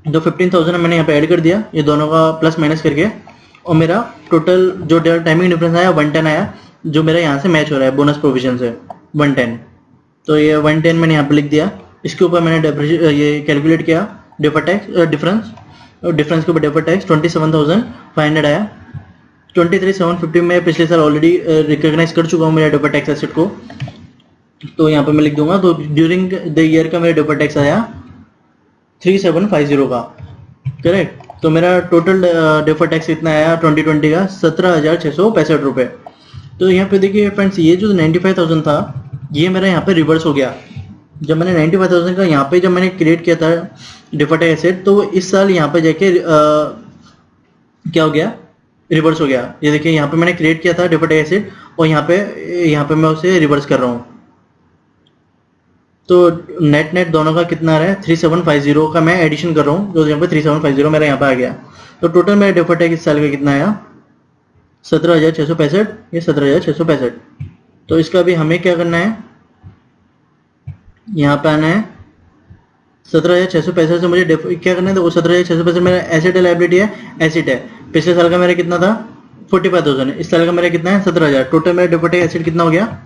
जो 15,000 मैंने यहाँ पे ऐड कर दिया, ये दोनों का प्लस माइनस करके, और मेरा टोटल जो टाइमिंग डिफरेंस आया 110 आया, जो मेरा यहाँ से मैच हो रहा है बोनस प्रोविजन से 110। तो ये 110 मैंने यहाँ पे लिख दिया। इसके ऊपर मैंने ये कैलकुलेट किया डेफर्ड टैक्स डिफरेंस के ऊपर डेफर्ड टैक्स 27,500 आया। 23,750 में पिछले साल ऑलरेडी रिकॉग्नाइज कर चुका हूँ मेरा डेफर्ड टैक्स एसेट को, तो यहाँ पे मैं लिख दूंगा। तो ड्यूरिंग द ईयर का मेरा डेफर्ड टैक्स आया 3,750 का, करेक्ट। तो मेरा टोटल डेफर्ड टैक्स इतना आया 2020 का 17,665 रुपये। तो यहाँ पे देखिए फ्रेंड्स, ये जो 95,000 था ये मेरा यहाँ पे रिवर्स हो गया। जब मैंने 95,000 का यहाँ पे जब मैंने क्रिएट किया था डेफर्ड टैक्स एसेट, तो इस साल यहाँ पे जाके क्या हो गया? रिवर्स हो गया। ये देखिए यहाँ पे मैंने क्रिएट किया था डेफर्ड टैक्स एसेट, और यहाँ पे मैं उसे रिवर्स कर रहा हूँ। तो नेट दोनों का कितना आ रहा है? 3,750 का मैं एडिशन कर रहा हूँ, जो यहाँ पे 3,750 मेरा यहाँ पे आ गया। तो टोटल मेरा डेफर्ड टैक्स इस साल का कितना आया? 17,665, ये 17,665। तो इसका भी हमें क्या करना है? यहाँ पे आना है 17,665 से मुझे क्या करना है? तो वो 17,665 मेरा एसेट है, लायबिलिटी है? एसेट है। पिछले साल का मेरा कितना था? 45,000। इस साल का मेरा कितना है? 17,000। टोटल मेरा डेफर्ड टैक्स एसेट कितना हो गया?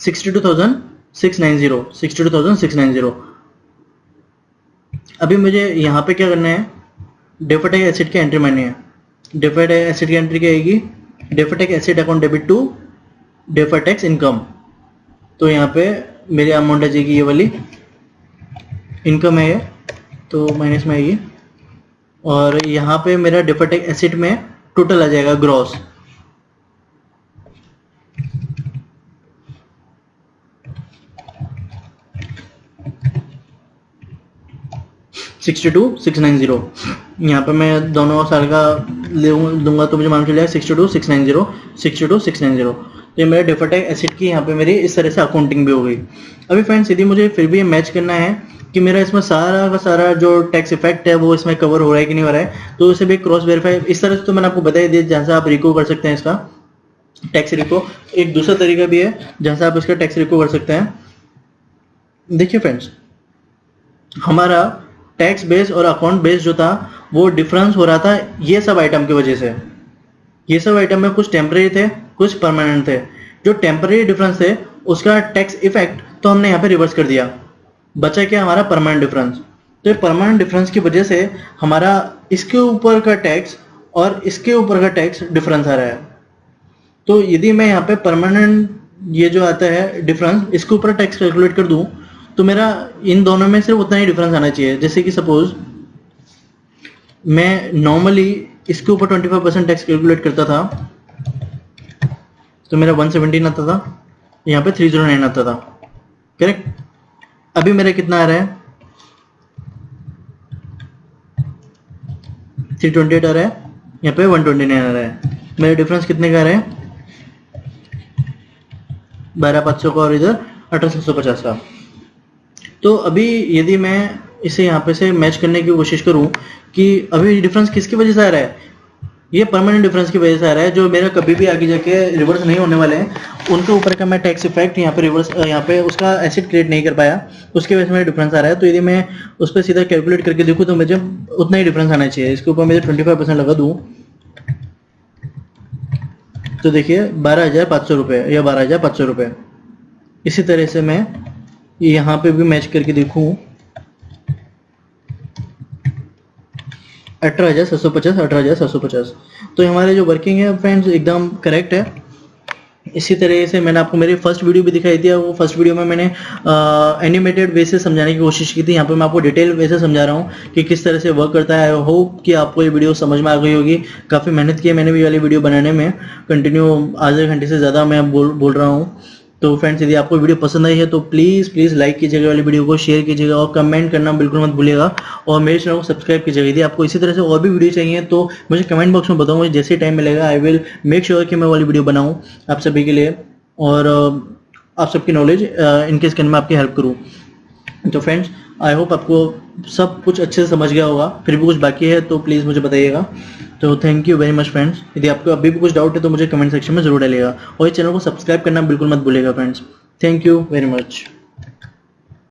62,690। अभी मुझे यहाँ पे क्या करना है? डेफर्ड टैक्स एसेट की एंट्री मारनी है। डेफर्ड टैक्स एसेट की एंट्री क्या आएगी? Deferred tax asset account debit to deferred tax income. तो यहाँ पे मेरी अमाउंट आ जाएगी, ये वाली इनकम है, तो माइनस में आएगी। और यहाँ पे मेरा डेफर्ड टैक्स एसेट में टोटल आ जाएगा ग्रॉस 62,690। यहाँ पे मैं दोनों साल का दूंगा तो मुझे मालूम चल जाएगा 62,690। तो ये मेरा डेफर्ड टैक्स एसेट की यहाँ पे मेरी इस तरह से अकाउंटिंग भी हो गई। अभी फ्रेंड्स यदि मुझे फिर भी मैच करना है कि मेरा इसमें सारा का सारा जो टैक्स इफेक्ट है वो इसमें कवर हो रहा है कि नहीं हो रहा है, तो उसे भी क्रॉस वेरीफाई इस तरह से तो मैंने आपको बता ही दिया, जहाँ से आप रिको कर सकते हैं इसका टैक्स रिको। एक दूसरा तरीका भी है जहाँ से आप इसका टैक्स रिको कर सकते हैं। देखिए फ्रेंड्स, हमारा टैक्स बेस और अकाउंट बेस जो था वो डिफरेंस हो रहा था ये सब आइटम की वजह से। ये सब आइटम में कुछ टेम्परेरी थे, कुछ परमानेंट थे। जो टेम्परेरी डिफरेंस थे उसका टैक्स इफेक्ट तो हमने यहाँ पे रिवर्स कर दिया, बचा क्या हमारा परमानेंट डिफरेंस। तो ये परमानेंट डिफरेंस की वजह से हमारा इसके ऊपर का टैक्स और इसके ऊपर का टैक्स डिफरेंस आ रहा है। तो यदि मैं यहाँ पे परमानेंट ये जो आता है डिफरेंस, इसके ऊपर टैक्स कैलकुलेट कर दूं तो मेरा इन दोनों में सिर्फ उतना ही डिफरेंस आना चाहिए। जैसे कि सपोज मैं नॉर्मली इसके ऊपर 25% टैक्स कैलकुलेट करता था तो मेरा 117 आता था, यहाँ पे 309 आता था, करेक्ट। अभी मेरा कितना आ रहा है, 328 आ रहा है, यहाँ पे 129 आ रहा है। मेरा डिफरेंस कितने का आ रहा है, 12,500 का और इधर 18,750 का। तो अभी यदि मैं इसे यहाँ पे से मैच करने की कोशिश करूँ कि अभी डिफरेंस किसकी वजह से आ रहा है, ये परमानेंट डिफरेंस की वजह से आ रहा है, जो मेरा कभी भी आगे जाके रिवर्स नहीं होने वाले हैं, उनके ऊपर का मैं टैक्स इफेक्ट यहाँ पे रिवर्स, यहाँ पे उसका एसिड क्रिएट नहीं कर पाया, उसकी वजह से मेरा डिफरेंस आ रहा है। तो यदि मैं उस पर सीधा कैलकुलेट करके देखूँ तो मुझे उतना ही डिफरेंस आना चाहिए। इसके ऊपर मुझे 25% लगा दूँ तो देखिए 12,500 रुपये या 12,500 रुपये। इसी तरह से मैं यहाँ पे भी मैच करके देखूँ 18,750, 18,750। तो हमारे जो वर्किंग है फ्रेंड्स एकदम करेक्ट है। इसी तरह से मैंने आपको मेरी फर्स्ट वीडियो भी दिखाई दिया, वो फर्स्ट वीडियो में मैंने एनिमेटेड वे से समझाने की कोशिश की थी। यहाँ पे मैं आपको डिटेल वे से समझा रहा हूँ कि किस तरह से वर्क करता है। आई होप कि आपको ये वीडियो समझ में आ गई होगी। काफ़ी मेहनत की है मैंने भी वाली वीडियो बनाने में, कंटिन्यू आधे घंटे से ज़्यादा मैं बोल रहा हूँ। तो फ्रेंड्स यदि आपको वीडियो पसंद आई है तो प्लीज़ लाइक कीजिएगा वाली वीडियो को, शेयर कीजिएगा और कमेंट करना बिल्कुल मत भूलिएगा। और मेरे चैनल को सब्सक्राइब कीजिएगा। यदि आपको इसी तरह से और भी वीडियो चाहिए तो मुझे कमेंट बॉक्स में बताओ, मुझे जैसे टाइम मिलेगा आई विल मेक श्योर कि मैं वाली वीडियो बनाऊँ आप सभी के लिए और आप सबकी नॉलेज इनके स्कैन में आपकी हेल्प करूँ। तो फ्रेंड्स आई होप आपको सब कुछ अच्छे से समझ गया होगा, फिर भी कुछ बाकी है तो प्लीज़ मुझे बताइएगा। तो thank you very much friends. यदि आपको अभी भी कुछ डाउट है तो मुझे कमेंट सेक्शन में जरूर डालिएगा और इस चैनल को सब्सक्राइब करना बिल्कुल मत भूलिएगा friends. Thank you very much.